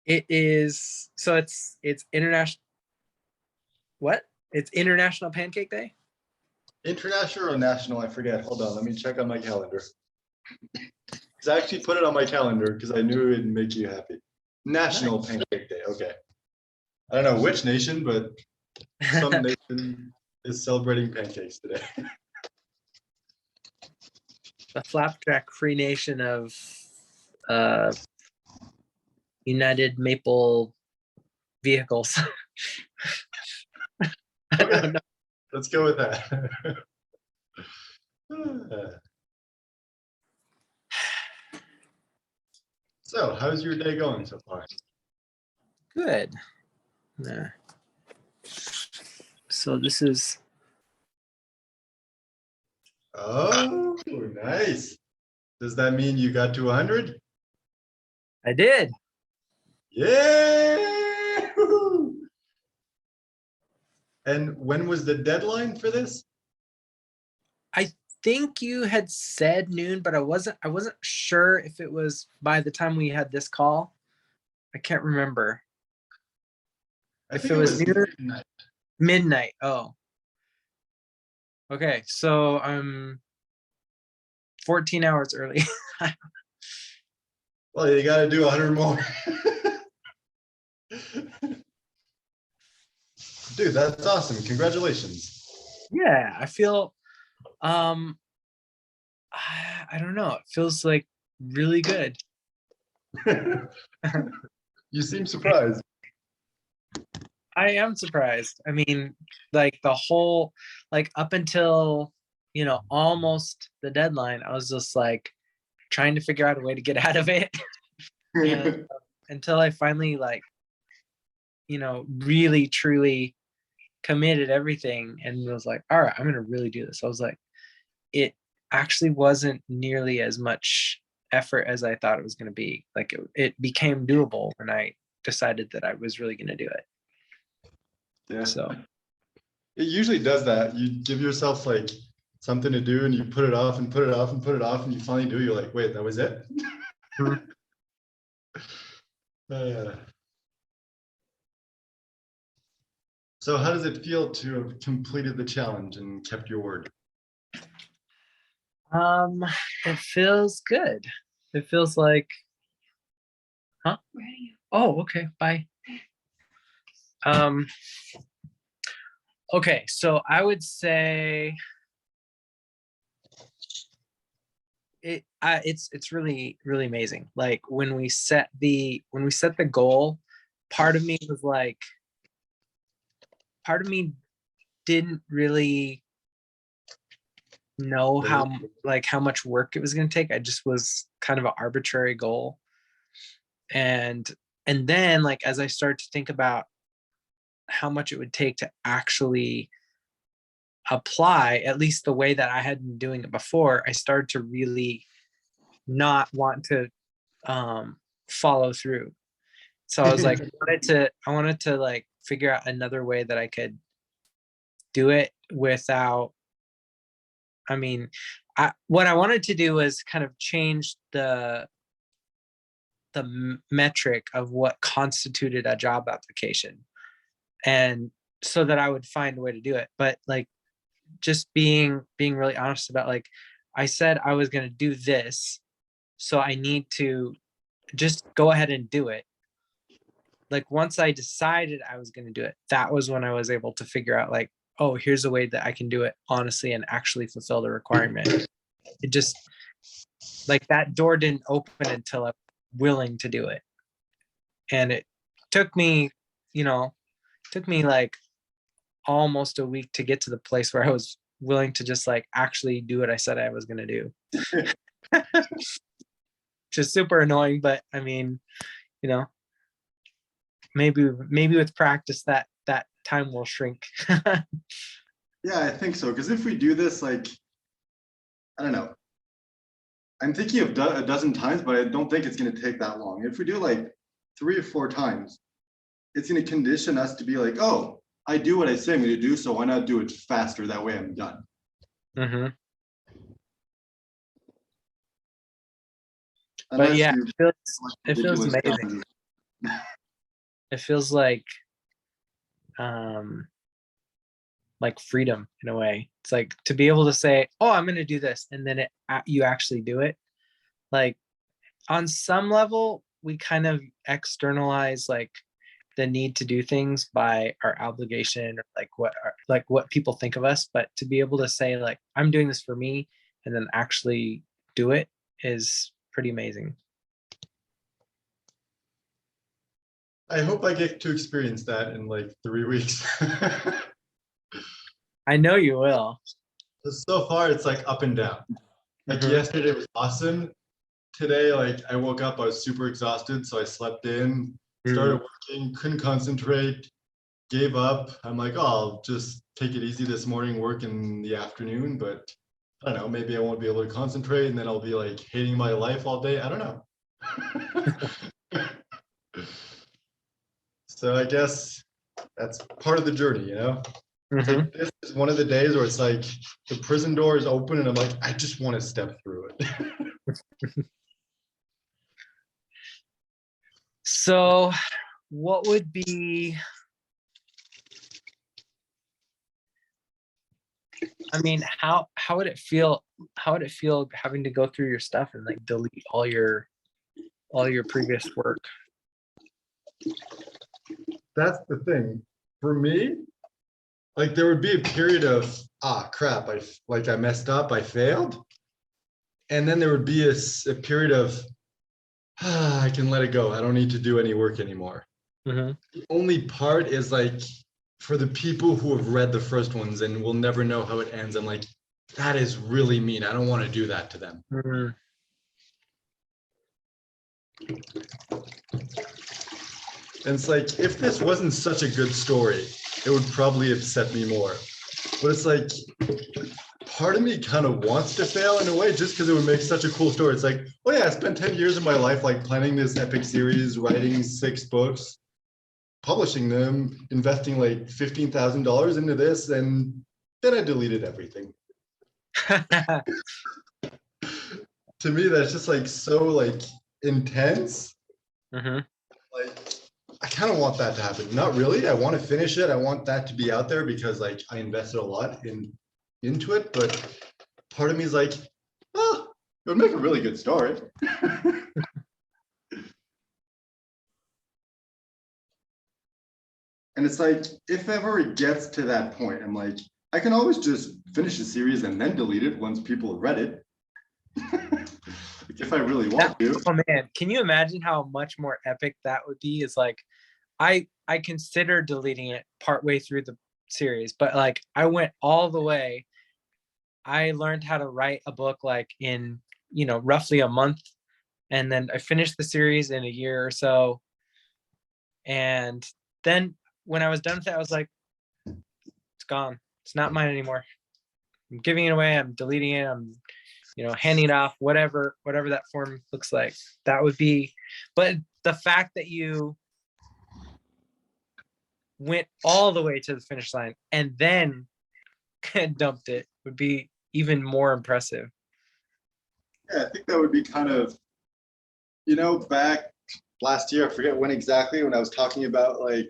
It is, so it's international, what? It's International Pancake Day? International or national? I forget. Hold on. Let me check on my calendar. Because I actually put it on my calendar because I knew it'd make you happy. National Pancake Day. Okay. I don't know which nation, but some nation is celebrating pancakes today. The Flapjack Free Nation of uh, United Maple Vehicles. I don't know. Let's go with that. So, how's your day going so far? Good. Yeah. So this is. Oh, nice. Does that mean you got to 100? I did. Yeah. And when was the deadline for this? I think you had said noon, but I wasn't sure if it was by the time we had this call. I can't remember. I think it was midnight. Midnight. Oh. Okay, so I'm 14 hours early. Well, you got to do 100 more. Dude, that's awesome. Congratulations. Yeah, I feel I don't know. It feels like really good. You seem surprised. I am surprised. I mean, like the whole, like up until, almost the deadline, I was just like trying to figure out a way to get out of it. And until I finally really truly committed everything and was like, all right, I'm going to really do this. I was like, it actually wasn't nearly as much effort as I thought it was going to be. Like it became doable when I decided that I was really going to do it. Yeah. So it usually does that. You give yourself like something to do and you put it off and put it off and put it off and you finally do. You're like, wait, that was it? So how does it feel to have completed the challenge and kept your word? It feels good. It feels like, huh? Where are you? Oh, okay. Bye. Okay, so I would say it's really, really amazing. Like when we set the goal, part of me didn't really know how much work it was going to take. I just was kind of an arbitrary goal. And then like as I started to think about how much it would take to actually apply, at least the way that I had been doing it before, I started to really not want to follow through. So I was like, I wanted to like figure out another way that I could do it without, what I wanted to do was kind of change the metric of what constituted a job application, and so that I would find a way to do it. But like just being really honest about, like, I said I was going to do this, so I need to just go ahead and do it. Like once I decided I was going to do it, that was when I was able to figure out like, oh, here's a way that I can do it honestly and actually fulfill the requirement. It just, like, that door didn't open until I'm willing to do it. And it took me like almost a week to get to the place where I was willing to just like actually do what I said I was going to do. Which is super annoying, but I mean, maybe with practice that time will shrink. Yeah, I think so. Because if we do this, like, I don't know. I'm thinking of a dozen times, but I don't think it's going to take that long. If we do like 3 or 4 times, it's going to condition us to be like, oh, I do what I say I'm going to do, so why not do it faster? That way I'm done. Mm-hmm. But yeah, it feels amazing. It feels like freedom in a way. It's like to be able to say, "Oh, I'm going to do this," and then you actually do it. Like on some level, we kind of externalize like the need to do things by our obligation or like what people think of us. But to be able to say like, "I'm doing this for me," and then actually do it is pretty amazing. I hope I get to experience that in like 3 weeks. I know you will. So far, it's like up and down. Like Mhm. yesterday was awesome. Today, like I woke up, I was super exhausted, so I slept in, started working, couldn't concentrate, gave up. I'm like, oh, I'll just take it easy this morning, work in the afternoon, but I don't know, maybe I won't be able to concentrate and then I'll be like hating my life all day. I don't know. So I guess that's part of the journey, you know? It's Mhm. like this is one of the days where it's like the prison door is open and I'm like, I just want to step through it. So, what would be? I mean, how would it feel? How would it feel having to go through your stuff and like delete all your previous work? That's the thing. For me, like there would be a period of crap, I messed up, I failed. And then there would be a period of I can let it go. I don't need to do any work anymore. Mhm. The only part is like for the people who have read the first ones and will never know how it ends. I'm like, that is really mean. I don't want to do that to them. Mhm. And it's like, if this wasn't such a good story, it would probably upset me more. But it's like, part of me kind of wants to fail in a way just because it would make such a cool story. It's like, oh yeah, I spent 10 years of my life like planning this epic series, writing 6 books, publishing them, investing like $15,000 into this, and then I deleted everything. To me, that's just like so like intense. Mhm. Like I kind of want that to happen. Not really. I want to finish it. I want that to be out there because like I invested a lot into it. But part of me is like, oh, it would make a really good story. And it's like, if ever it gets to that point, I'm like, I can always just finish the series and then delete it once people have read it. Like if I really want to. Oh man, can you imagine how much more epic that would be? Is like I considered deleting it partway through the series, but like I went all the way. I learned how to write a book like in, roughly a month, and then I finished the series in a year or so. And then when I was done with it, I was like, it's gone. It's not mine anymore. I'm giving it away. I'm deleting it. I'm, handing it off, whatever that form looks like. That would be, but the fact that you went all the way to the finish line and then dumped it would be even more impressive. Yeah, I think that would be kind of, back last year, I forget when exactly, when I was talking about like,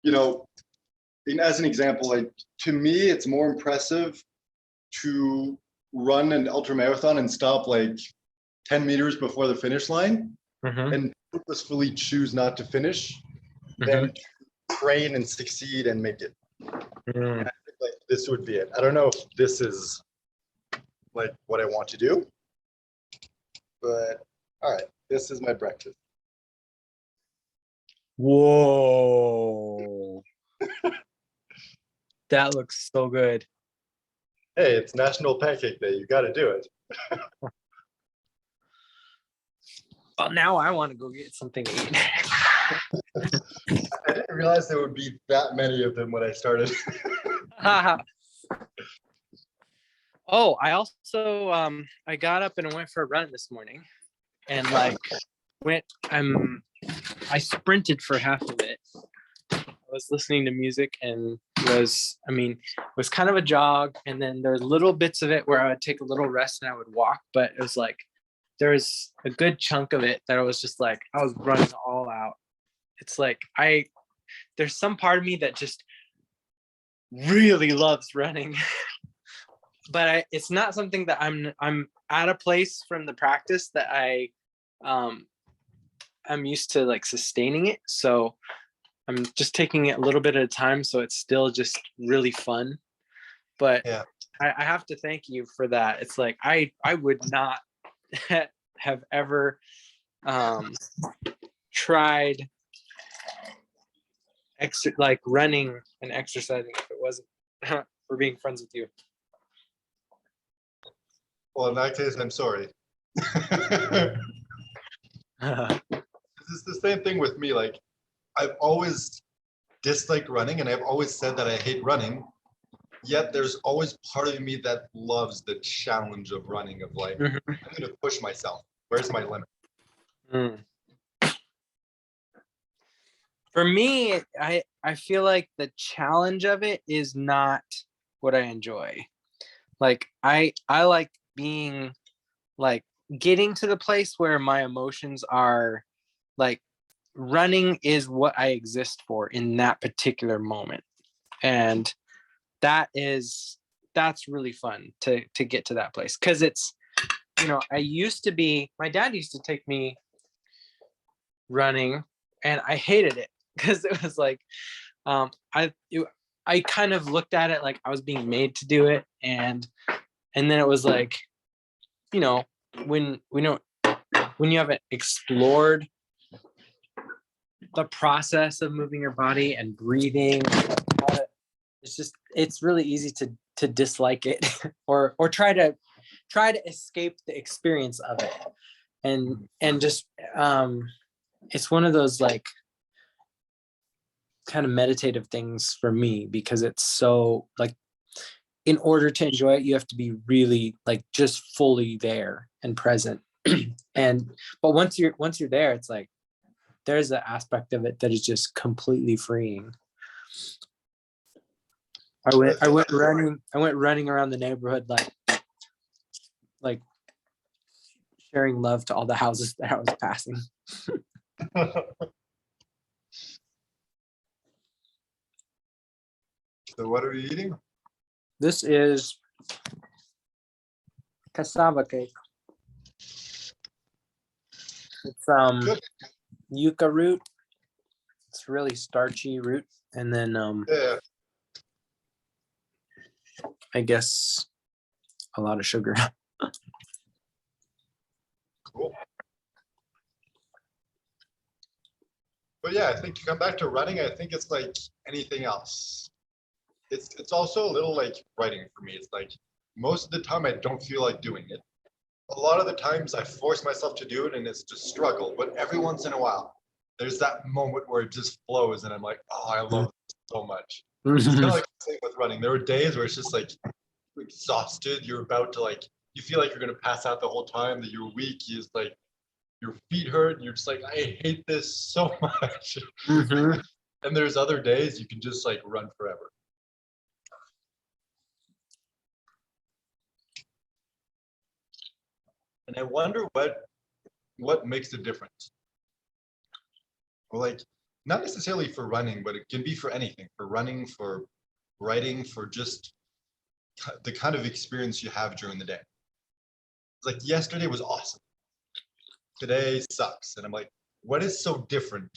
as an example, like to me, it's more impressive to run an ultra marathon and stop like 10 meters before the finish line Mm-hmm. and purposefully choose not to finish than to train and succeed and make it. Mm. And I think like this would be it. I don't know if this is like what I want to do, but all right, this is my breakfast. Whoa. That looks so good. Hey, it's National Pancake Day. You got to do it. Well, now I want to go get something to eat. I didn't realize there would be that many of them when I started. Oh, I also I got up and I went for a run this morning, and like I sprinted for half of it. I was listening to music and it was kind of a jog, and then there were little bits of it where I would take a little rest and I would walk, but it was like there was a good chunk of it that I was just like I was running all out. it's like there's some part of me that just really loves running. But it's not something that I'm at a place from the practice that I'm used to like sustaining it. So I'm just taking it a little bit at a time. So it's still just really fun. But Yeah. I have to thank you for that. It's like I would not have ever tried like running and exercising if it wasn't for being friends with you. Well, in that case, I'm sorry. It's the same thing with me. Like, I've always disliked running, and I've always said that I hate running. Yet there's always part of me that loves the challenge of running, of like, Mhm. I'm going to push myself. Where's my limit? Mm. For me, I feel like the challenge of it is not what I enjoy. Like I like being like getting to the place where my emotions are like running is what I exist for in that particular moment. And that's really fun to get to that place. Cause it's, my dad used to take me running and I hated it because it was like, I kind of looked at it like I was being made to do it. And then it was like, when you haven't explored the process of moving your body and breathing, it's really easy to dislike it or try to escape the experience of it. And just it's one of those like kind of meditative things for me because it's so like in order to enjoy it, you have to be really like just fully there and present. But once you're there, it's like there's an aspect of it that is just completely freeing. I went running around the neighborhood like sharing love to all the houses that I was passing. So what are you eating? This is cassava cake. It's Good. yucca root. It's really starchy root, and then Yeah. I guess a lot of sugar. Cool. But yeah, I think to come back to running, I think it's like anything else. It's also a little like writing for me. It's like most of the time I don't feel like doing it. A lot of the times I force myself to do it and it's just struggle. But every once in a while, there's that moment where it just flows and I'm like, oh, I love this so much. It's kind of like the same with running. There were days where it's just like exhausted. You're about to like, you feel like you're gonna pass out the whole time, that you're weak. You just like your feet hurt. And you're just like, I hate this so much. Mhm. And there's other days you can just like run forever. And I wonder what makes the difference. Well, like not necessarily for running, but it can be for anything. For running, for writing, for just the kind of experience you have during the day. It's like yesterday was awesome. Today sucks. And I'm like, what is so different?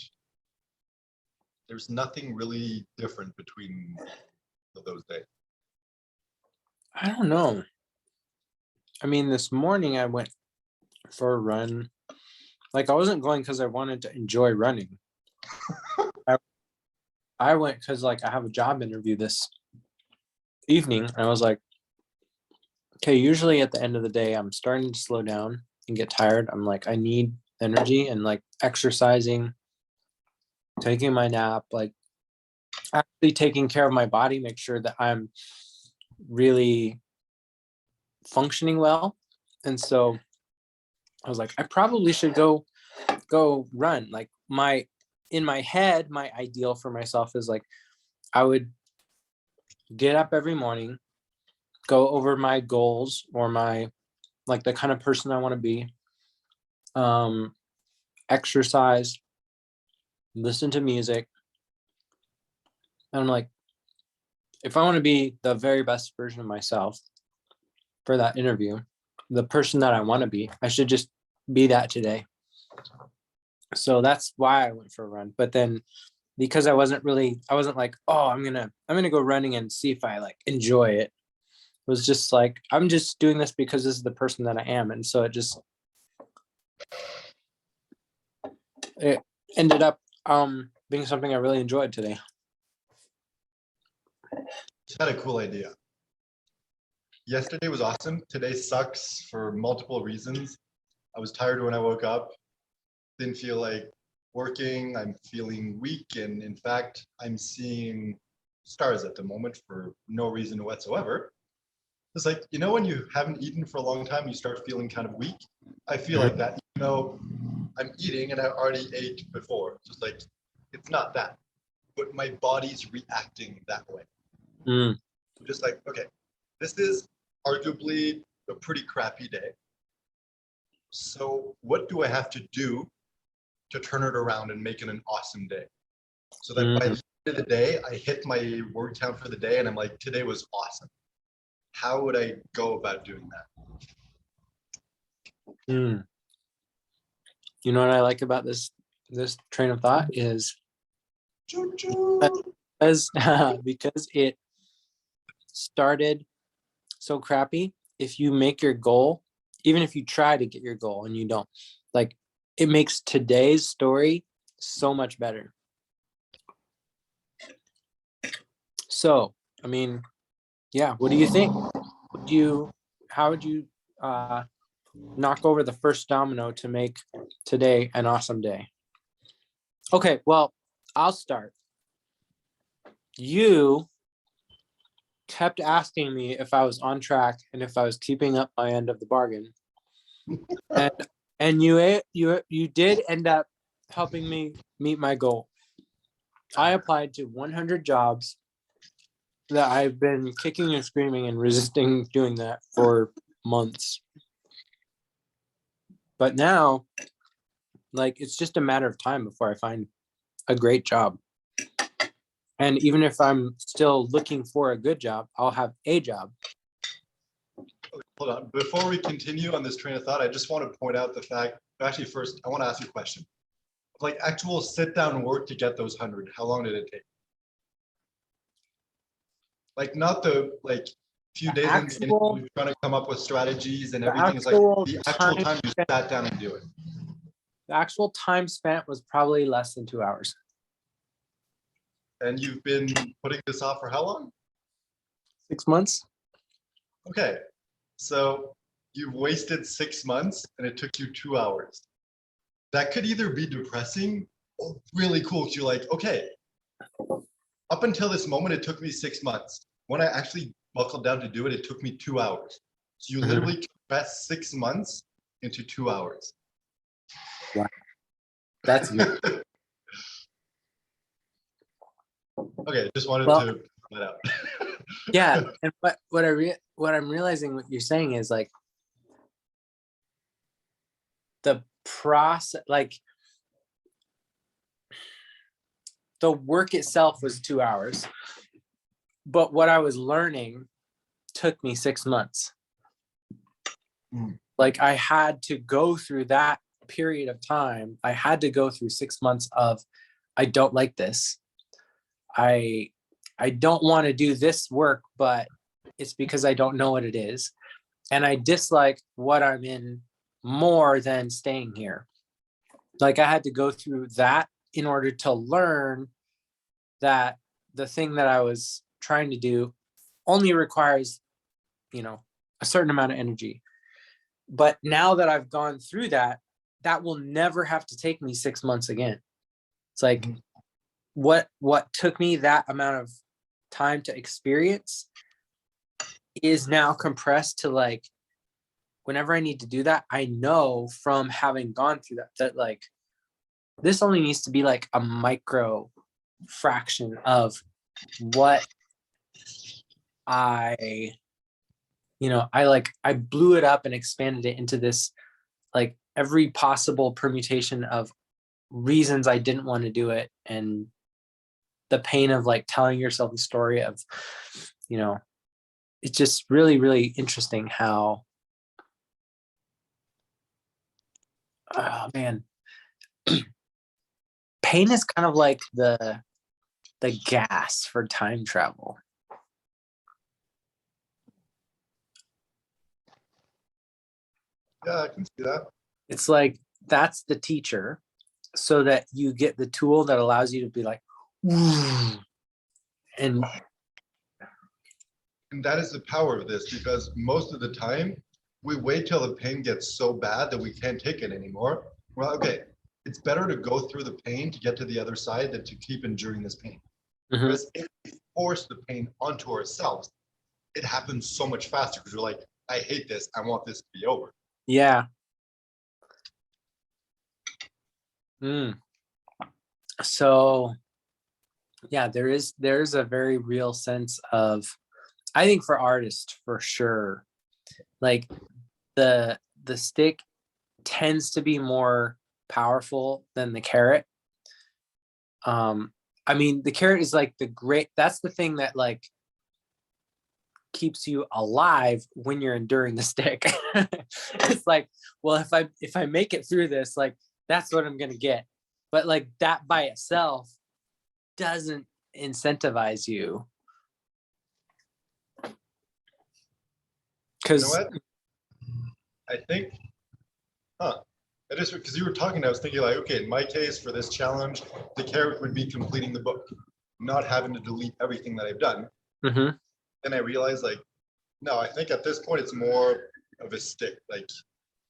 There's nothing really different between those days. I don't know. I mean, this morning I went for a run. Like I wasn't going because I wanted to enjoy running. I went because like I have a job interview this evening. And I was like, okay, usually at the end of the day, I'm starting to slow down and get tired. I'm like, I need energy and like exercising, taking my nap, like actually taking care of my body, make sure that I'm really functioning well. And so I was like, I probably should go run. Like in my head, my ideal for myself is like I would get up every morning, go over my goals or my like the kind of person I want to be, exercise, listen to music. And I'm like, if I want to be the very best version of myself for that interview, the person that I want to be, I should just be that today. So that's why I went for a run. But then because I wasn't like, oh, I'm gonna go running and see if I like enjoy it. It was just like, I'm just doing this because this is the person that I am. And so it ended up being something I really enjoyed today. Just had a cool idea. Yesterday was awesome. Today sucks for multiple reasons. I was tired when I woke up. Didn't feel like working. I'm feeling weak. And in fact, I'm seeing stars at the moment for no reason whatsoever. It's like, you know, when you haven't eaten for a long time, you start feeling kind of weak. I feel like that, even though I'm eating and I already ate before. Just like, it's not that, but my body's reacting that way. Just like, okay, this is arguably a pretty crappy day. So what do I have to do to turn it around and make it an awesome day? So that by the end of the day, I hit my word count for the day and I'm like, today was awesome. How would I go about doing that? You know what I like about this train of thought is because it started so crappy. If you make your goal, even if you try to get your goal and you don't, like, it makes today's story so much better. So, I mean, yeah, what do you think? How would you knock over the first domino to make today an awesome day? Okay, well, I'll start. You kept asking me if I was on track and if I was keeping up my end of the bargain. and you did end up helping me meet my goal. I applied to 100 jobs that I've been kicking and screaming and resisting doing that for months. But now, like, it's just a matter of time before I find a great job. And even if I'm still looking for a good job, I'll have a job. Hold on. Before we continue on this train of thought, I just want to point out the fact, actually, first, I want to ask you a question. Like actual sit down work to get those 100, how long did it take? Like not the few days in the interview, trying to come up with strategies and everything. It's like the actual time you sat down and do it. The actual time spent was probably less than 2 hours. And you've been putting this off for how long? 6 months. Okay, so you've wasted 6 months and it took you 2 hours. That could either be depressing or really cool. You're like, okay, up until this moment, it took me 6 months. When I actually buckled down to do it, it took me 2 hours. So you literally compressed 6 months into 2 hours. Wow. That's good. Okay, just wanted to put that out. Yeah, and what I'm realizing what you're saying is like the process, like the work itself was 2 hours, but what I was learning took me 6 months. Like I had to go through that period of time. I had to go through 6 months of, I don't like this. I don't want to do this work, but it's because I don't know what it is. And I dislike what I'm in more than staying here. Like I had to go through that in order to learn that the thing that I was trying to do only requires, a certain amount of energy. But now that I've gone through that, that will never have to take me 6 months again. It's like what took me that amount of time to experience is now compressed to like, whenever I need to do that, I know from having gone through that like, this only needs to be like a micro fraction of what I blew it up and expanded it into this, like every possible permutation of reasons I didn't want to do it, and the pain of like telling yourself the story of, you know, it's just really, really interesting how, oh man, pain is kind of like the gas for time travel. Yeah, I can see that. It's like that's the teacher, so that you get the tool that allows you to be like, and And that is the power of this, because most of the time we wait till the pain gets so bad that we can't take it anymore. Well, okay, it's better to go through the pain to get to the other side than to keep enduring this pain. Mhm. Because if we force the pain onto ourselves, it happens so much faster because we're like, I hate this. I want this to be over. Yeah. So yeah, there's a very real sense of, I think for artists for sure, like the stick tends to be more powerful than the carrot. I mean, the carrot is like that's the thing that like keeps you alive when you're enduring the stick. It's like, well, if I make it through this, like that's what I'm gonna get. But like that by itself doesn't incentivize you. You know Because what? I think, I just, because you were talking, I was thinking like, okay, in my case for this challenge, the carrot would be completing the book, not having to delete everything that I've done. Mhm. Then I realized like, no, I think at this point it's more of a stick. Like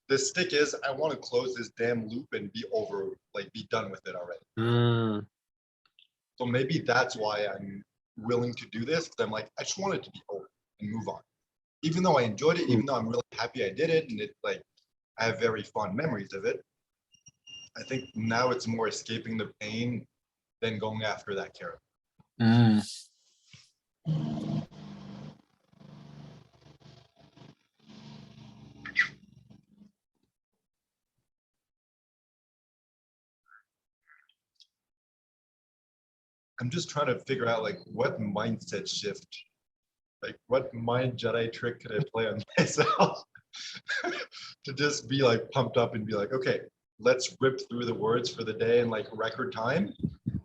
the stick is, I want to close this damn loop and be over, like be done with it already. Mm. So maybe that's why I'm willing to do this, because I'm like, I just want it to be over and move on. Even though I enjoyed it, even though I'm really happy I did it, and it like I have very fond memories of it. I think now it's more escaping the pain than going after that carrot. Mm. I'm just trying to figure out like what mindset shift, like what mind Jedi trick could I play on myself to just be like pumped up and be like, okay, let's rip through the words for the day in like record time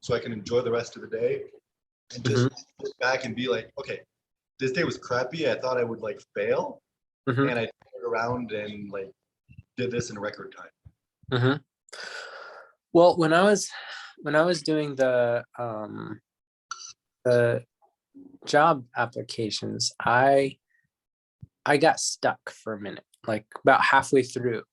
so I can enjoy the rest of the day and just sit back and be like, okay, this day was crappy. I thought I would like fail, Mhm. and I turned around and like did this in record time. Mhm. Well, when I was doing the job applications, I got stuck for a minute, like about halfway through.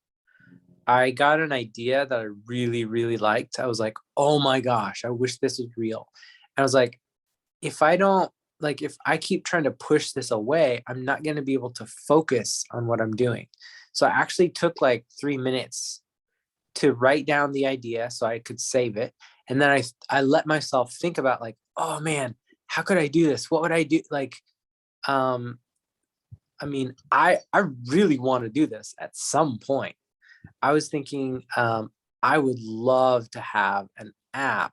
I got an idea that I really, really liked. I was like, oh my gosh, I wish this was real. And I was like, if I don't, like, if I keep trying to push this away, I'm not going to be able to focus on what I'm doing. So I actually took like 3 minutes to write down the idea so I could save it. And then I let myself think about like, oh man, how could I do this? What would I do? Like, I mean, I really want to do this at some point. I was thinking, I would love to have an app,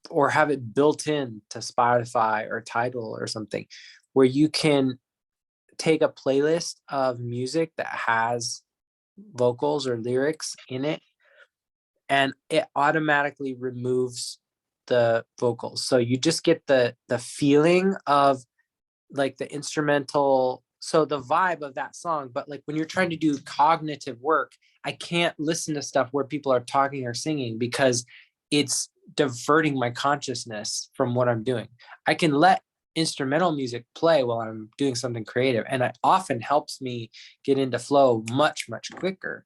or have it built in to Spotify or Tidal or something, where you can take a playlist of music that has vocals or lyrics in it, and it automatically removes the vocals. So you just get the feeling of like the instrumental, so the vibe of that song. But like when you're trying to do cognitive work, I can't listen to stuff where people are talking or singing because it's diverting my consciousness from what I'm doing. I can let instrumental music play while I'm doing something creative, and it often helps me get into flow much, much quicker.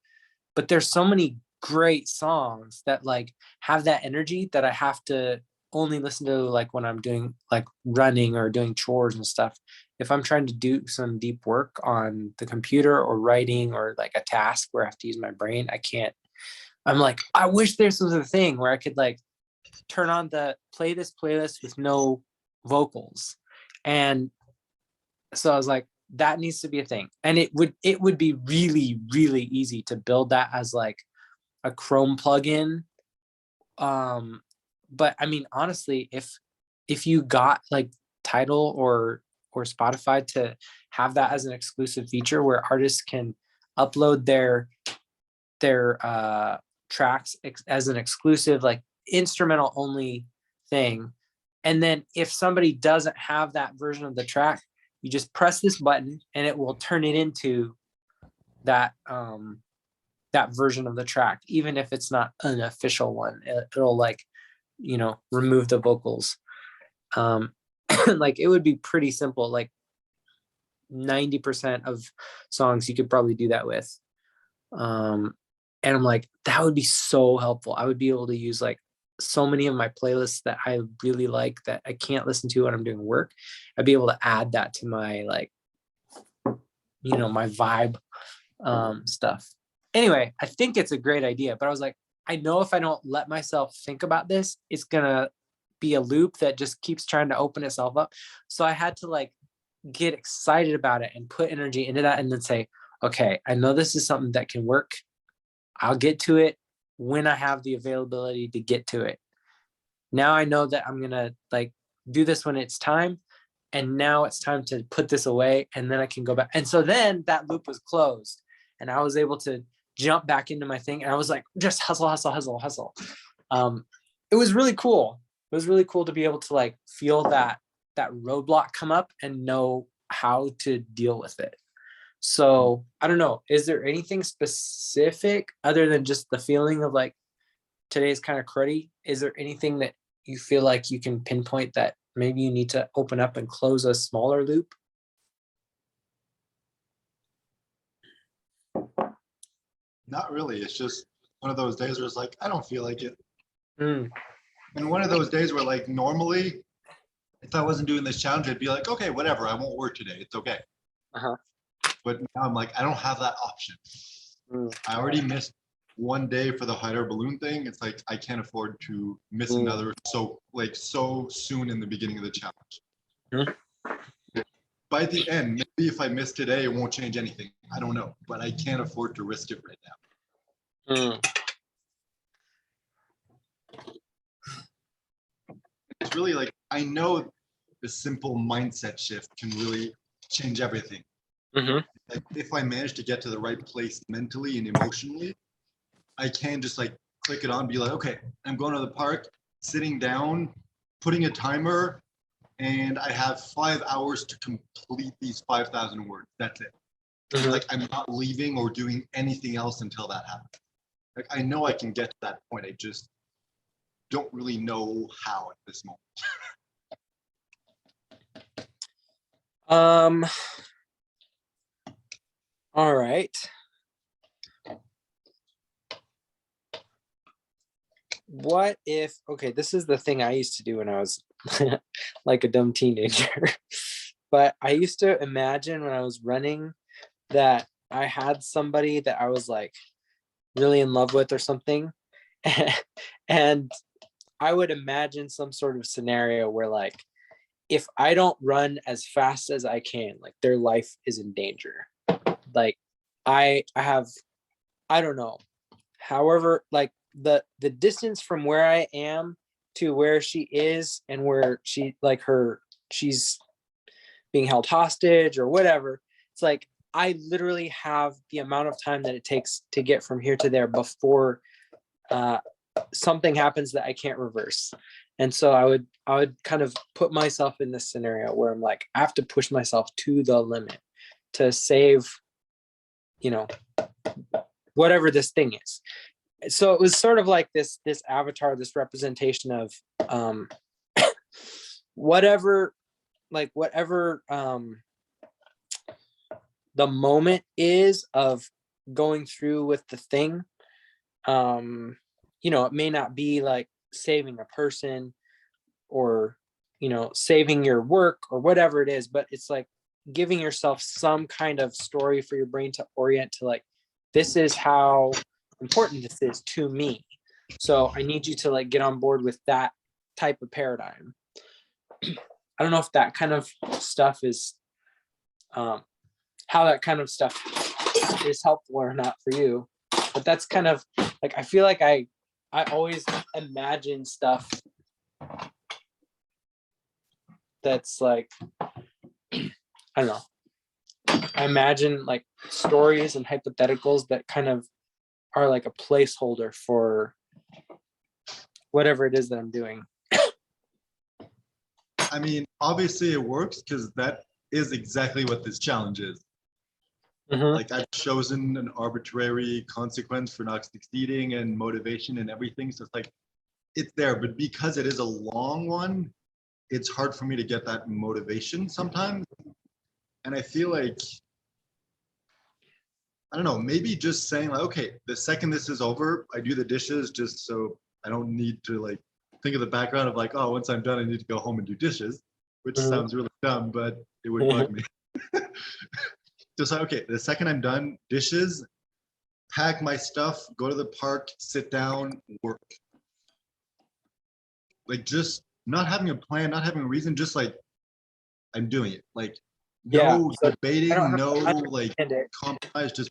But there's so many great songs that like have that energy that I have to only listen to like when I'm doing like running or doing chores and stuff. If I'm trying to do some deep work on the computer or writing or like a task where I have to use my brain, I can't. I'm like, I wish this was a thing where I could like turn on play this playlist with no vocals. And so I was like, that needs to be a thing. And it would be really, really easy to build that as like a Chrome plugin. But I mean, honestly, if you got like Tidal or Spotify to have that as an exclusive feature where artists can upload their tracks as an exclusive, like instrumental only thing, and then if somebody doesn't have that version of the track, you just press this button and it will turn it into that that version of the track, even if it's not an official one. It'll like, you know, remove the vocals. Like it would be pretty simple. Like 90% of songs you could probably do that with. And I'm like, that would be so helpful. I would be able to use like so many of my playlists that I really like that I can't listen to when I'm doing work. I'd be able to add that to my like, you know, my vibe stuff. Anyway, I think it's a great idea, but I was like, I know if I don't let myself think about this, it's gonna be a loop that just keeps trying to open itself up. So I had to like get excited about it and put energy into that and then say, okay, I know this is something that can work. I'll get to it when I have the availability to get to it. Now I know that I'm gonna like do this when it's time. And now it's time to put this away and then I can go back. And so then that loop was closed and I was able to jump back into my thing. And I was like, just hustle. It was really cool. It was really cool to be able to like feel that roadblock come up and know how to deal with it. So I don't know, is there anything specific other than just the feeling of like today's kind of cruddy? Is there anything that you feel like you can pinpoint that maybe you need to open up and close a smaller loop? Not really. It's just one of those days where it's like, I don't feel like it. Mm. And one of those days where like normally, if I wasn't doing this challenge, I'd be like, okay, whatever, I won't work today. It's okay. Uh-huh. But now I'm like, I don't have that option. Mm. I already missed one day for the hot air balloon thing. It's like, I can't afford to miss another so soon in the beginning of the challenge. By the end, maybe if I miss today, it won't change anything. I don't know, but I can't afford to risk it right now. It's really like, I know the simple mindset shift can really change everything. Like if I manage to get to the right place mentally and emotionally, I can just like click it on, be like, okay, I'm going to the park, sitting down, putting a timer, and I have 5 hours to complete these 5,000 words. That's it. Like I'm not leaving or doing anything else until that happens. Like I know I can get to that point. I just don't really know how at this moment. All right. What if, okay, this is the thing I used to do when I was like a dumb teenager. But I used to imagine when I was running that I had somebody that I was like really in love with or something. And I would imagine some sort of scenario where like, if I don't run as fast as I can, like their life is in danger. Like I don't know, however, like the distance from where I am to where she is and where she like she's being held hostage or whatever, it's like I literally have the amount of time that it takes to get from here to there before something happens that I can't reverse. And so I would kind of put myself in this scenario where I'm like, I have to push myself to the limit to save, you know, whatever this thing is. So it was sort of like this avatar, this representation of whatever the moment is of going through with the thing. You know, it may not be like saving a person or, you know, saving your work or whatever it is, but it's like giving yourself some kind of story for your brain to orient to, like, this is how important this is to me. So I need you to like get on board with that type of paradigm. I don't know if that kind of stuff is how that kind of stuff is helpful or not for you, but that's kind of like I feel like I always imagine stuff that's like, I don't know. I imagine like stories and hypotheticals that kind of are like a placeholder for whatever it is that I'm doing. I mean, obviously it works because that is exactly what this challenge is. Mhm. Like I've chosen an arbitrary consequence for not succeeding and motivation and everything. So it's like, it's there, but because it is a long one, it's hard for me to get that motivation sometimes. And I feel like, I don't know, maybe just saying like, okay, the second this is over, I do the dishes just so I don't need to like think of the background of like, oh, once I'm done, I need to go home and do dishes, which Mhm. sounds really dumb, but it would bug me. Just like, okay, the second I'm done, dishes, pack my stuff, go to the park, sit down, work. Like just not having a plan, not having a reason, just like I'm doing it. Like Yeah, no so I debating, don't no have to like understand it. compromise, just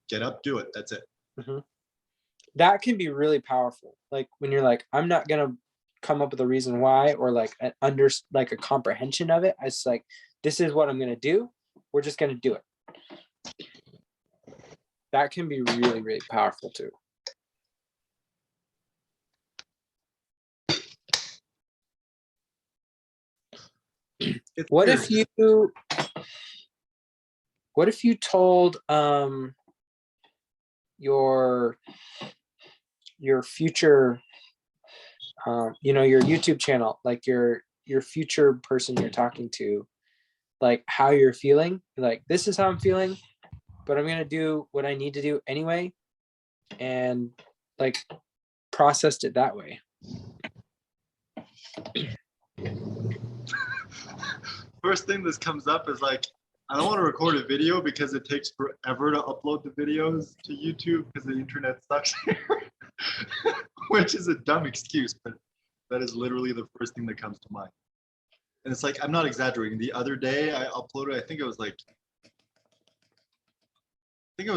get up, do it. That's it. Mhm. That can be really powerful. Like when you're like, I'm not gonna come up with a reason why or like an like a comprehension of it. It's like, this is what I'm gonna do. We're just gonna do it. That can be really, really powerful too. It's What weird. if you told your future your YouTube channel, like your future person you're talking to, like how you're feeling, like this is how I'm feeling, but I'm gonna do what I need to do anyway, and like processed it that way. First thing that comes up is like, I don't want to record a video because it takes forever to upload the videos to YouTube because the internet sucks here, which is a dumb excuse, but that is literally the first thing that comes to mind. And it's like, I'm not exaggerating. The other day I uploaded, I think it was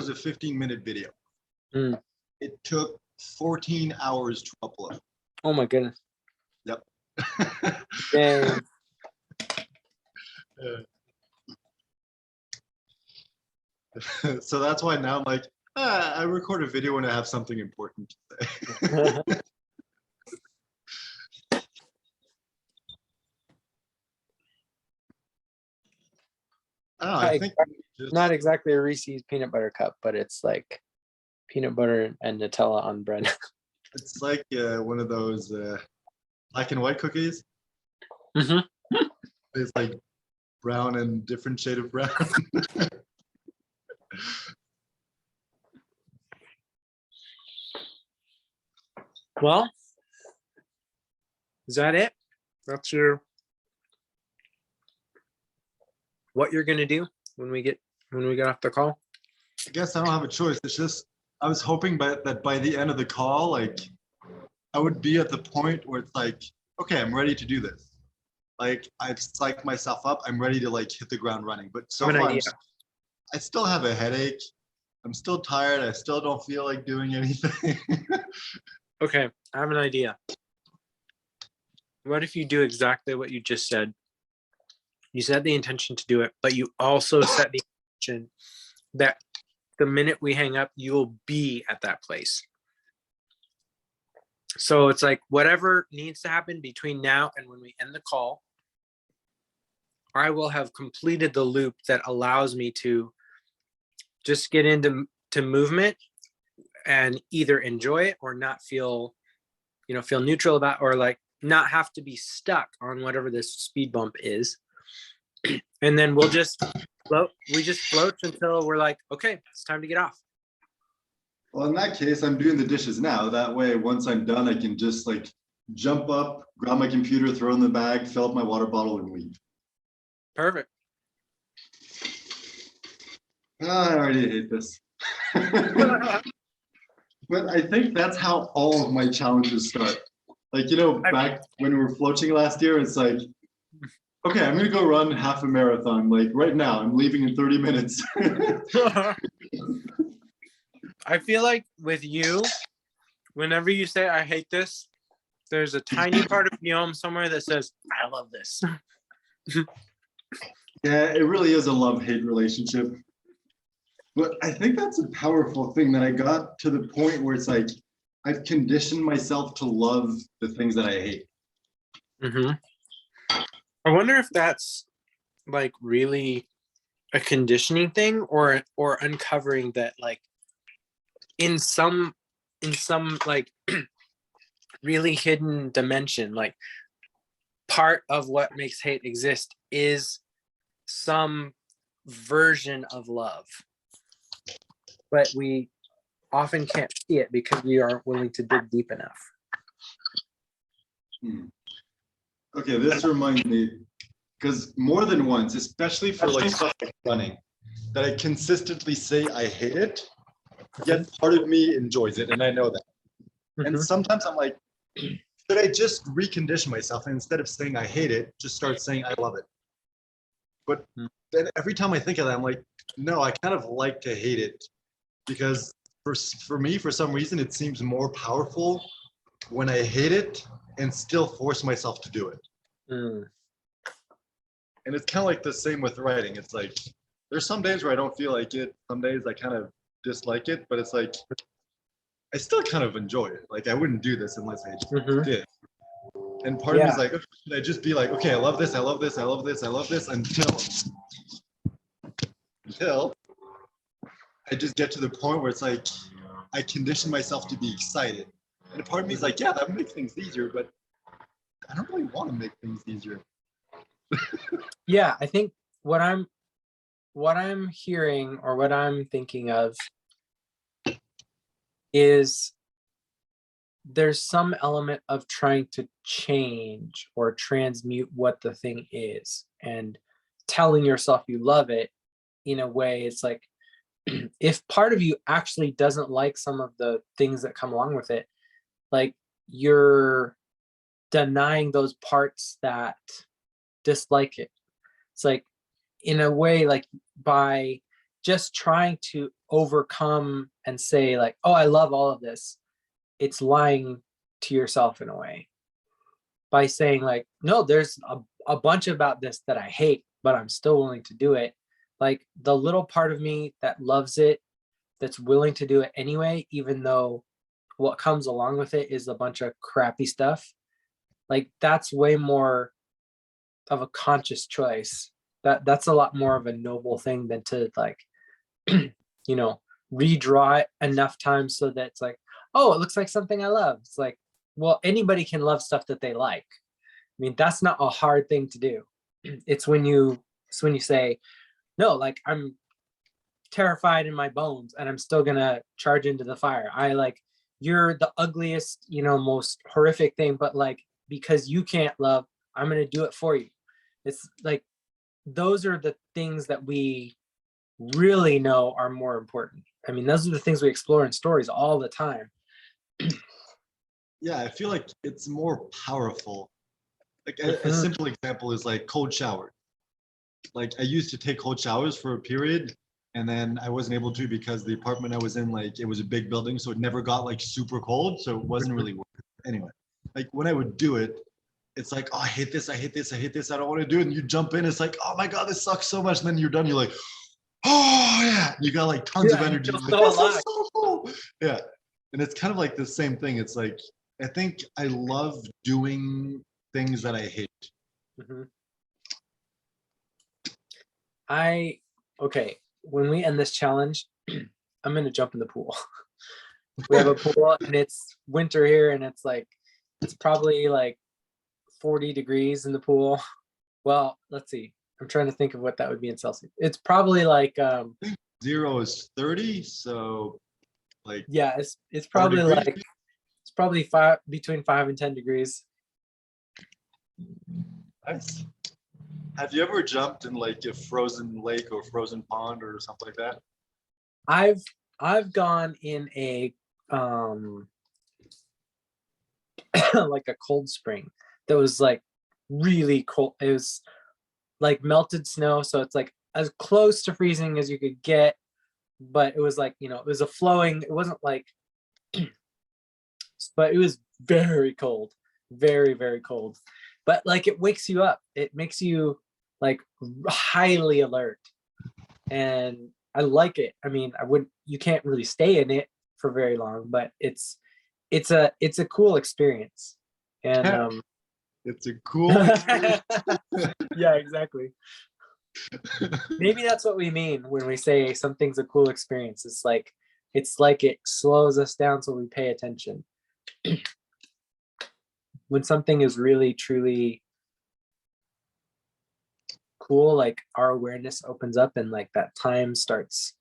a 15-minute video. Mm. It took 14 hours to upload. Oh my goodness. Yep. Dang. So that's why now I'm like, I record a video when I have something important to say. I don't know, I think just, Not exactly a Reese's peanut butter cup, but it's like peanut butter and Nutella on bread. it's like one of those black and white cookies. Mhm. It's like brown and different shade of brown. Well, is that it? That's what you're gonna do when we get off the call? I guess I don't have a choice. It's just I was hoping that by the end of the call, like I would be at the point where it's like, okay, I'm ready to do this. Like I've psyched myself up. I'm ready to like hit the ground running. But so I have an far, idea. I still have a headache. I'm still tired. I still don't feel like doing anything. Okay, I have an idea. What if you do exactly what you just said? You set the intention to do it, but you also set the intention that the minute we hang up, you'll be at that place. So it's like whatever needs to happen between now and when we end the call, I will have completed the loop that allows me to just get into movement and either enjoy it or not feel neutral about, or like not have to be stuck on whatever this speed bump is. And then we'll just float. We just float until we're like, okay, it's time to get off. Well, in that case, I'm doing the dishes now. That way, once I'm done, I can just like jump up, grab my computer, throw in the bag, fill up my water bottle, and leave. Perfect. I already hate this. But I think that's how all of my challenges start. Like, back when we were floating last year, it's like, okay, I'm gonna go run half a marathon. Like right now, I'm leaving in 30 minutes. I feel like with you, whenever you say I hate this, there's a tiny part of Guillaume somewhere that says I love this. Yeah, it really is a love-hate relationship. But I think that's a powerful thing that I got to the point where it's like I've conditioned myself to love the things that I hate. I wonder if that's like really a conditioning thing or uncovering that like in some like really hidden dimension, like part of what makes hate exist is some version of love, but we often can't see it because we aren't willing to dig deep enough. Okay, this reminds me, because more than once, especially for like stuff like running, that I consistently say I hate it, yet part of me enjoys it, and I know that. And sometimes I'm like, should I just recondition myself and instead of saying I hate it, just start saying I love it? But then every time I think of that, I'm like, no, I kind of like to hate it because for me, for some reason, it seems more powerful when I hate it and still force myself to do it. And it's kind of like the same with writing. It's like, there's some days where I don't feel like it. Some days I kind of dislike it, but it's like, I still kind of enjoy it. Like I wouldn't do this unless I just did. And part of me is like, should I just be like, okay, I love this, I love this, I love this, I love this until I just get to the point where it's like, I condition myself to be excited. And a part of me is like, yeah, that makes things easier, but I don't really want to make things easier. Yeah, I think what I'm hearing or what I'm thinking of is there's some element of trying to change or transmute what the thing is and telling yourself you love it. In a way, it's like if part of you actually doesn't like some of the things that come along with it, like you're denying those parts that dislike it. It's like in a way, like by just trying to overcome and say like, oh, I love all of this, it's lying to yourself in a way by saying like, no, there's a bunch about this that I hate, but I'm still willing to do it. Like the little part of me that loves it, that's willing to do it anyway, even though what comes along with it is a bunch of crappy stuff. Like that's way more of a conscious choice. That's a lot more of a noble thing than to like, you know, redraw it enough times so that it's like, oh, it looks like something I love. It's like, well, anybody can love stuff that they like. I mean, that's not a hard thing to do. It's when you say, no, like I'm terrified in my bones and I'm still gonna charge into the fire. I like, you're the ugliest, most horrific thing, but like, because you can't love, I'm gonna do it for you. It's like, those are the things that we really know are more important. I mean, those are the things we explore in stories all the time. Yeah, I feel like it's more powerful. Like a simple example is like cold shower. Like I used to take cold showers for a period and then I wasn't able to because the apartment I was in, like it was a big building, so it never got like super cold. So it wasn't really worth it. Anyway, like when I would do it, it's like, oh, I hate this, I hate this, I hate this, I don't want to do it. And you jump in, it's like, oh my God, this sucks so much. And then you're done, you're like, oh yeah, you got like tons of energy. Like, so cool. Yeah. And it's kind of like the same thing. It's like, I think I love doing things that I hate. Okay, when we end this challenge, I'm gonna jump in the pool. We have a pool and it's winter here and it's probably like 40 degrees in the pool. Well, let's see. I'm trying to think of what that would be in Celsius. It's probably like 0 is 30, so like yeah, it's probably like it's probably between 5 and 10 degrees. Nice. Have you ever jumped in like a frozen lake or frozen pond or something like that? I've gone in a like a cold spring that was like really cold. It was like melted snow, so it's like as close to freezing as you could get, but it was like, it was a flowing, it wasn't like but it was very cold, very, very cold. But like it wakes you up. It makes you like highly alert. And I like it. I mean, you can't really stay in it for very long, but it's a cool experience. And It's a cool experience. yeah, exactly. Maybe that's what we mean when we say something's a cool experience. It's like it slows us down so we pay attention. When something is really truly cool, like our awareness opens up and like that time starts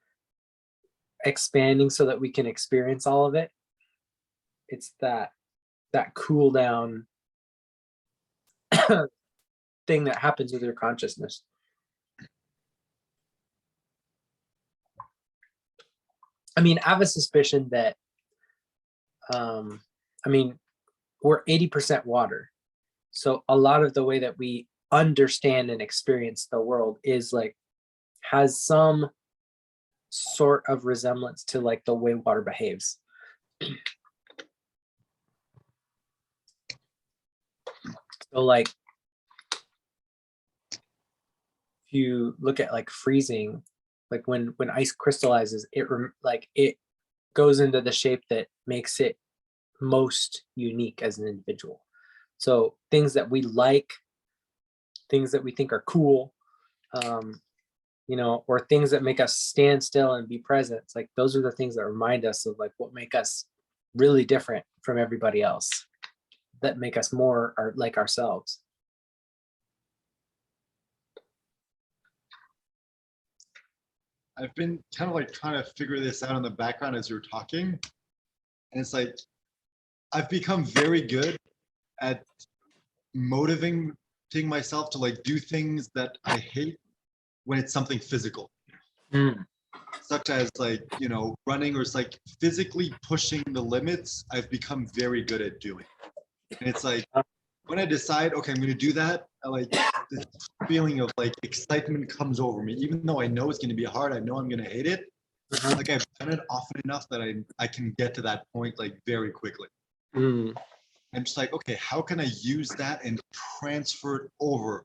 expanding so that we can experience all of it. It's that cool down thing that happens with your consciousness. I mean, I have a suspicion that I mean, we're 80% water. So a lot of the way that we understand and experience the world is like has some sort of resemblance to like the way water behaves. So like if you look at like freezing, like when ice crystallizes, it goes into the shape that makes it most unique as an individual. So things that we like, things that we think are cool, or things that make us stand still and be present. It's like those are the things that remind us of like what make us really different from everybody else, that make us more like ourselves. I've been kind of like trying to figure this out in the background as you're talking. And it's like, I've become very good at motivating myself to like do things that I hate when it's something physical. Such as like, running, or it's like physically pushing the limits. I've become very good at doing. And it's like, when I decide, okay, I'm going to do that, I like this feeling of like excitement comes over me, even though I know it's going to be hard. I know I'm going to hate it. Like I've done it often enough that I can get to that point like very quickly. I'm just like, okay, how can I use that and transfer it over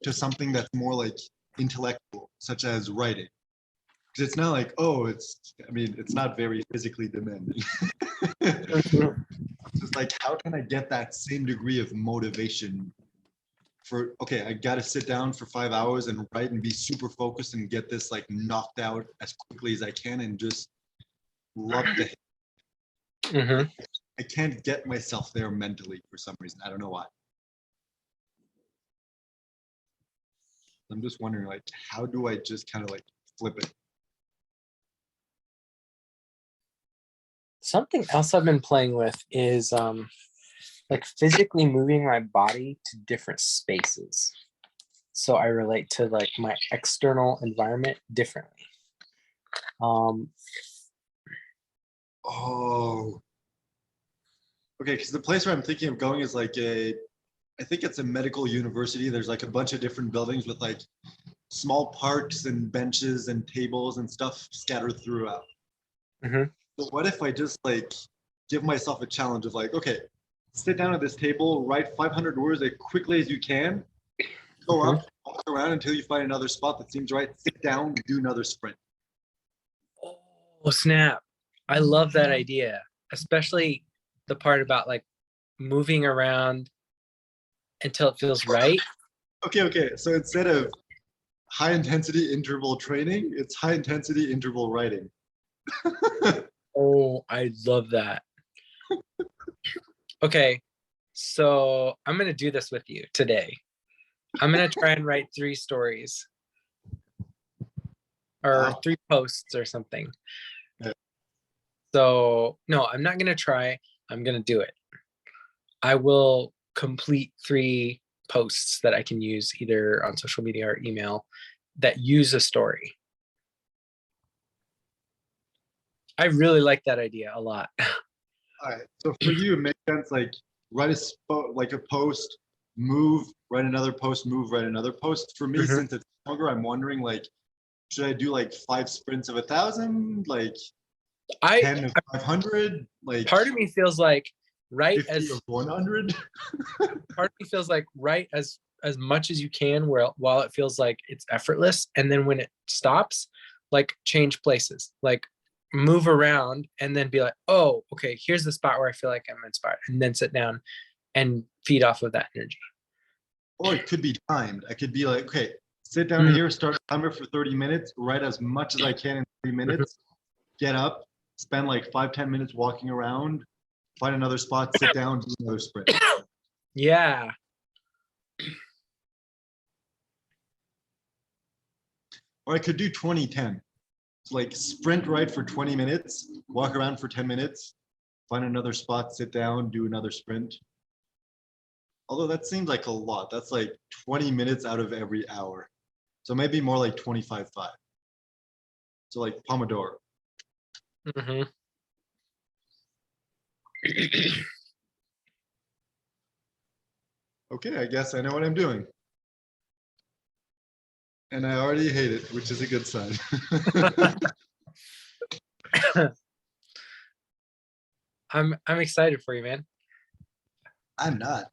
to something that's more like intellectual, such as writing? Because it's not like, it's not very physically demanding. It's just like, how can I get that same degree of motivation for, okay, I got to sit down for 5 hours and write and be super focused and get this like knocked out as quickly as I can and just love the I can't get myself there mentally for some reason. I don't know why. I'm just wondering, like, how do I just kind of like flip it? Something else I've been playing with is like physically moving my body to different spaces. So I relate to like my external environment differently. Okay, because the place where I'm thinking of going is like I think it's a medical university. There's like a bunch of different buildings with like small parks and benches and tables and stuff scattered throughout. So what if I just like give myself a challenge of like, okay, sit down at this table, write 500 words as quickly as you can, go up, walk around until you find another spot that seems right, sit down, do another sprint. Oh, snap. I love that idea, especially the part about like moving around until it feels right. Okay. So instead of high intensity interval training, it's high intensity interval writing. Oh, I love that. Okay, so I'm going to do this with you today. I'm going to try and write 3 stories or 3 posts or something. Yeah. So, no, I'm not going to try. I'm going to do it. I will complete 3 posts that I can use either on social media or email that use a story. I really like that idea a lot. All right. So for you, it makes sense. Like write a post, move, write another post, move, write another post. For me, since it's longer, I'm wondering like, should I do like 5 sprints of 1,000, like 10 of 500? Like part of me feels like right 50 as of 100. part of me feels like right as much as you can while it feels like it's effortless, and then when it stops, like change places, like move around and then be like, oh, okay, here's the spot where I feel like I'm inspired, and then sit down and feed off of that energy. Or it could be timed. I could be like, okay, sit down Mm. here, start a timer for 30 minutes, write as much as I can in 3 minutes, get up, spend like 5-10 minutes walking around, find another spot, sit down, do another sprint. Yeah. Or I could do 20-10. Like sprint right for 20 minutes, walk around for 10 minutes, find another spot, sit down, do another sprint. Although that seems like a lot. That's like 20 minutes out of every hour. So maybe more like 25-5. So like Pomodoro. Mm-hmm. Okay, I guess I know what I'm doing. And I already hate it, which is a good sign. I'm excited for you, man. I'm not.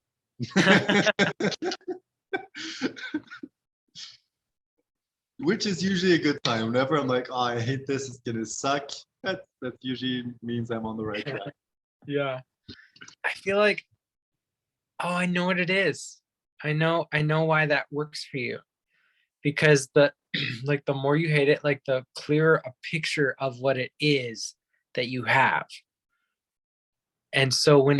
Which is usually a good sign. Whenever I'm like, oh, I hate this, it's gonna suck. That usually means I'm on the right track. Yeah. I feel like, oh, I know what it is. I know why that works for you. Because the like the more you hate it, like the clearer a picture of what it is that you have. And so when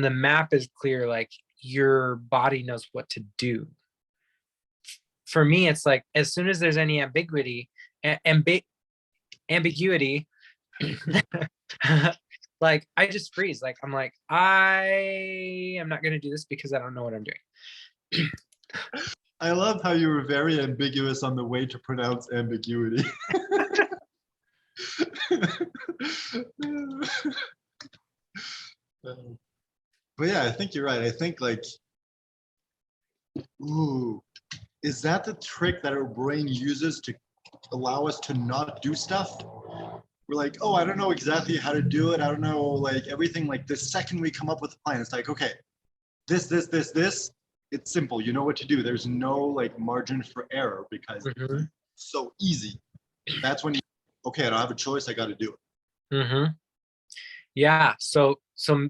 the map is clear, like your body knows what to do. For me, it's like as soon as there's any ambiguity, like I just freeze. Like I'm like, I am not gonna do this because I don't know what I'm doing. I love how you were very ambiguous on the way to pronounce ambiguity. But yeah, I think you're right. I think like, ooh, is that the trick that our brain uses to allow us to not do stuff? We're like, oh, I don't know exactly how to do it. I don't know, like everything. Like the second we come up with a plan, it's like, okay, this. It's simple. You know what to do. There's no like margin for error because Mm-hmm. it's so easy. That's when you, okay, I don't have a choice. I got to do it. Mm-hmm. Yeah. So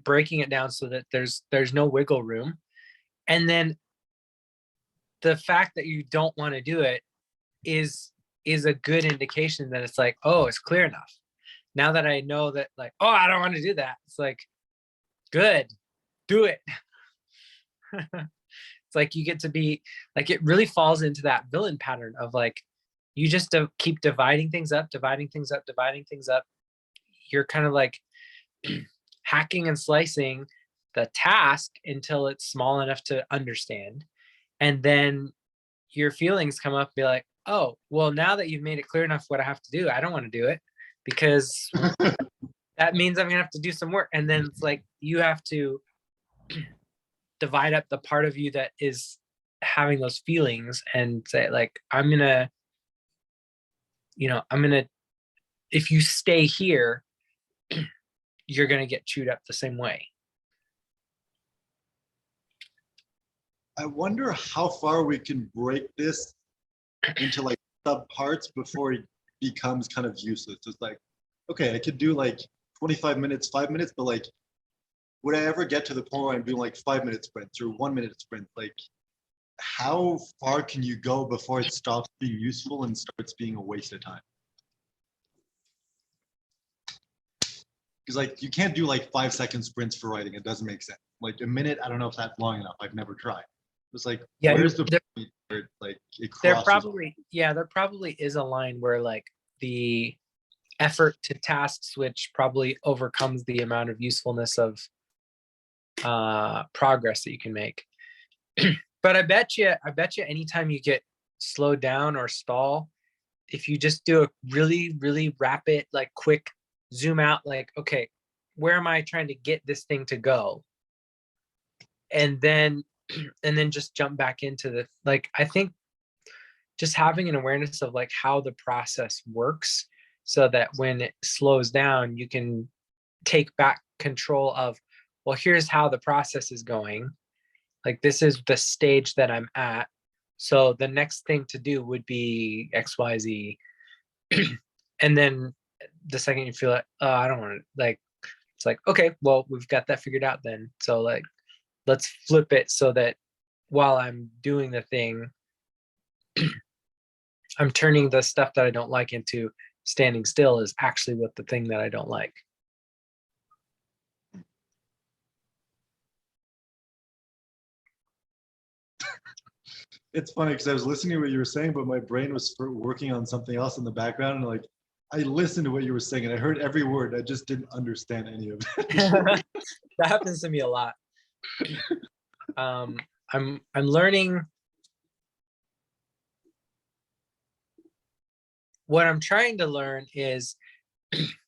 breaking it down so that there's no wiggle room, and then the fact that you don't want to do it is a good indication that it's like, oh, it's clear enough. Now that I know that, like, oh, I don't want to do that. It's like, good, do it. It's like you get to be like, it really falls into that villain pattern of like, you just keep dividing things up. You're kind of like hacking and slicing the task until it's small enough to understand. And then your feelings come up and be like, oh, well, now that you've made it clear enough what I have to do, I don't want to do it because that means I'm gonna have to do some work. And then it's like you have to divide up the part of you that is having those feelings and say, like, I'm gonna, if you stay here, you're gonna get chewed up the same way. I wonder how far we can break this into like sub parts before it becomes kind of useless. It's like, okay, I could do like 25 minutes, 5 minutes, but like, would I ever get to the point where I'm doing like 5-minute sprints or 1-minute sprints? Like, how far can you go before it stops being useful and starts being a waste of time? Because like, you can't do like 5-second sprints for writing. It doesn't make sense. Like a minute, I don't know if that's long enough. I've never tried. It's like, Yeah, where's the point where like it there crosses? probably is a line where like the effort to task switch probably overcomes the amount of usefulness of progress that you can make. But I bet you anytime you get slowed down or stall, if you just do a really, really rapid, like quick zoom out, like, okay, where am I trying to get this thing to go? And then just jump back into the, like, I think just having an awareness of like how the process works so that when it slows down, you can take back control of well, here's how the process is going. Like, this is the stage that I'm at. So the next thing to do would be XYZ. And then the second you feel like, oh, I don't want to, like, it's like, okay, well, we've got that figured out then. So like, let's flip it so that while I'm doing the thing, I'm turning the stuff that I don't like into standing still is actually what the thing that I don't like. It's funny because I was listening to what you were saying, but my brain was working on something else in the background. And like, I listened to what you were saying and I heard every word. I just didn't understand any of it. That happens to me a lot. I'm learning. What I'm trying to learn is,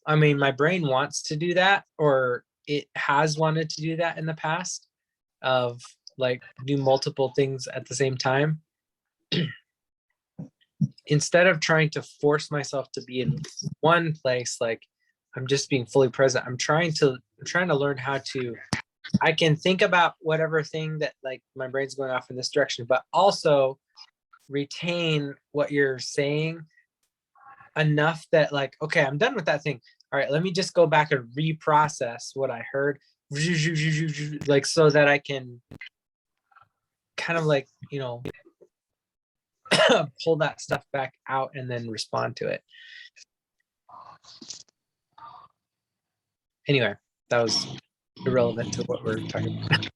I mean, my brain wants to do that, or it has wanted to do that in the past, of like do multiple things at the same time. Instead of trying to force myself to be in one place, like I'm just being fully present. I'm trying to learn how to, I can think about whatever thing that like my brain's going off in this direction, but also retain what you're saying enough that like, okay, I'm done with that thing. All right, let me just go back and reprocess what I heard, like, so that I can kind of like, you know, pull that stuff back out and then respond to it. Anyway, that was irrelevant to what we're talking about.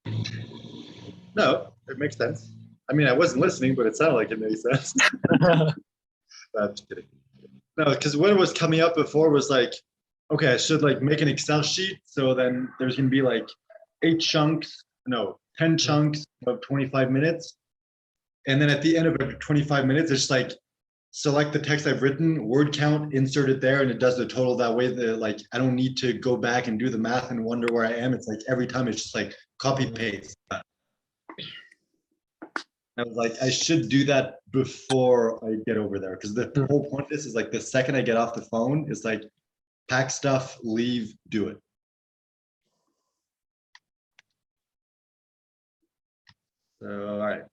No, it makes sense. I mean, I wasn't listening, but it sounded like it made sense. I'm just kidding. No, because what was coming up before was like, okay, I should like make an Excel sheet. So then there's going to be like 10 chunks of 25 minutes. And then at the end of it, 25 minutes, it's just like, select the text I've written, word count, insert it there, and it does the total that way. That like, I don't need to go back and do the math and wonder where I am. It's like every time it's just like copy paste. I was like, I should do that before I get over there. Because the whole point of this is like the second I get off the phone, it's like pack stuff, leave, do it. So, all right.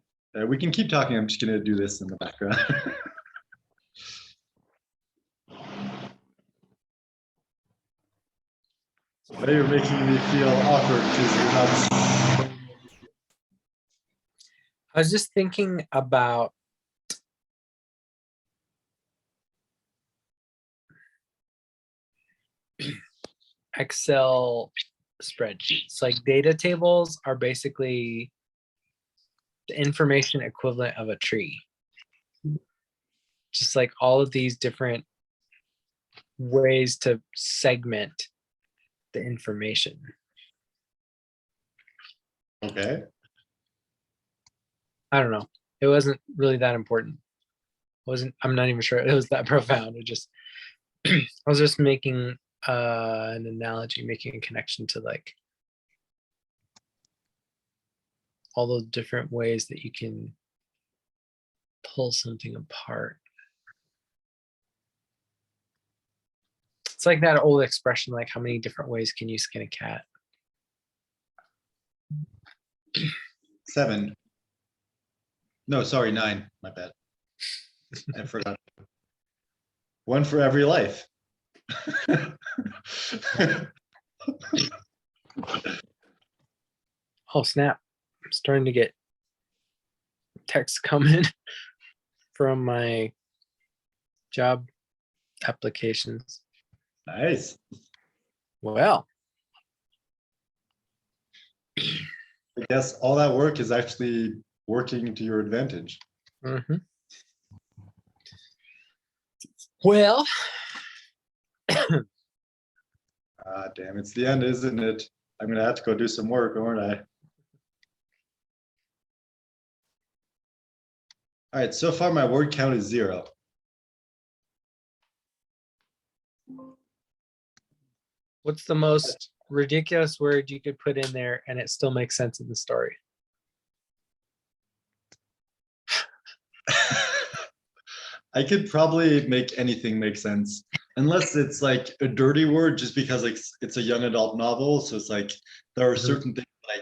We can keep talking. I'm just going to do this in the background. Now you're making me feel awkward because you're not. I was just thinking about Excel spreadsheets. Like data tables are basically the information equivalent of a tree. Just like all of these different ways to segment the information. Okay. I don't know. It wasn't really that important. I'm not even sure it was that profound. It just, I was just making an analogy, making a connection to like all those different ways that you can pull something apart. It's like that old expression, like how many different ways can you skin a cat? 7. No, sorry, 9. My bad. I forgot. 1 for every life. Oh snap. I'm starting to get texts coming from my job applications. Nice. Well, I guess all that work is actually working to your advantage. mhm. Well, Ah, damn, it's the end, isn't it? I'm gonna have to go do some work, aren't I? All right, so far my word count is 0. what's the most ridiculous word you could put in there and it still makes sense in the story? I could probably make anything make sense. unless it's like a dirty word, just because like it's a young adult novel, so it's like there are Mhm. certain things that I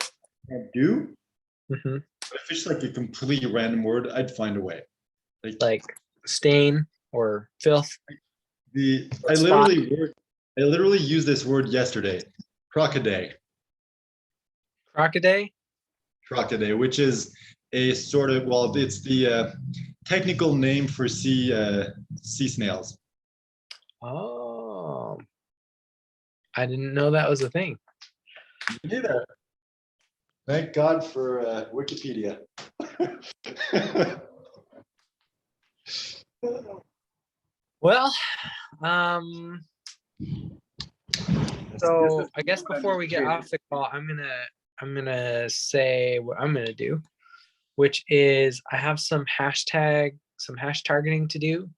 can't do. Mhm. But if it's like a completely random word, I'd find a way. Like stain or filth. I Spot. literally used this word yesterday, crocodile. Crocodile. Crocodile, which is a sort of, well, it's the technical name for sea snails. Oh, I didn't know that was a thing. Neither. Thank God for Wikipedia. Well, so I guess before we get off the call, I'm gonna say what I'm gonna do, which is I have some hash targeting to do.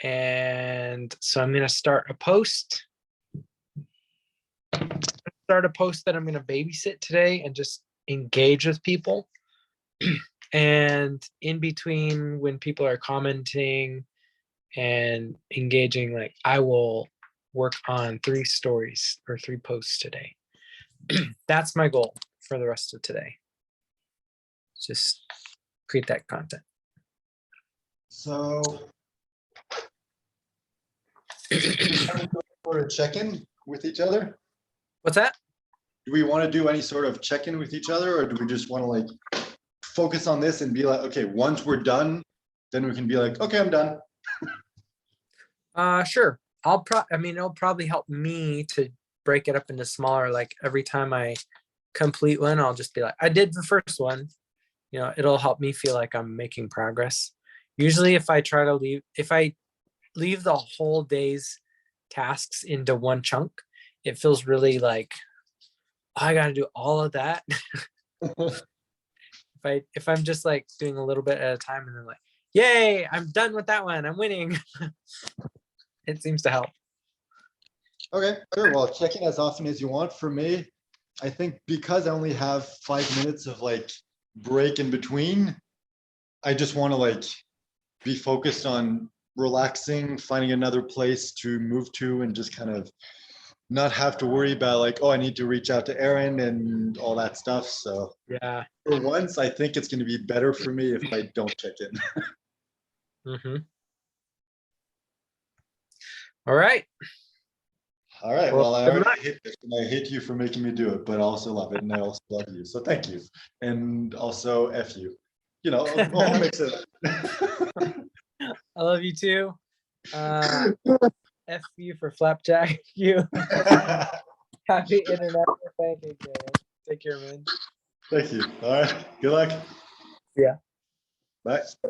And so I'm gonna start a post. That I'm gonna babysit today and just engage with people. And in between when people are commenting and engaging, like I will work on 3 stories or 3 posts today. That's my goal for the rest of today. Just create that content. So, sort of check-in with each other? What's that? Do we want to do any sort of check-in with each other, or do we just want to like focus on this and be like, okay, once we're done, then we can be like, okay, I'm done. Sure. It'll probably help me to break it up into smaller, like every time I complete one, I'll just be like, I did the first one. It'll help me feel like I'm making progress. Usually if I leave the whole day's tasks into one chunk, it feels really like, oh, I got to do all of that. If I'm just like doing a little bit at a time and then like, yay, I'm done with that one, I'm winning. It seems to help. Okay, sure. Well, check in as often as you want. For me, I think because I only have 5 minutes of like break in between, I just want to like be focused on relaxing, finding another place to move to, and just kind of not have to worry about like, oh, I need to reach out to Aaron and all that stuff. So Yeah. for once, I think it's going to be better for me if I don't check in. Mm-hmm. All right. All right. Well, Well, I good already luck. hate this, and I hate you for making me do it, but I also love it, and I also love you. So thank you, and also F you. I'll mix it up. I love you too. F you for flapjack. You happy internet banking. Take care, man. Thank you. All right. Good luck. Yeah. Bye.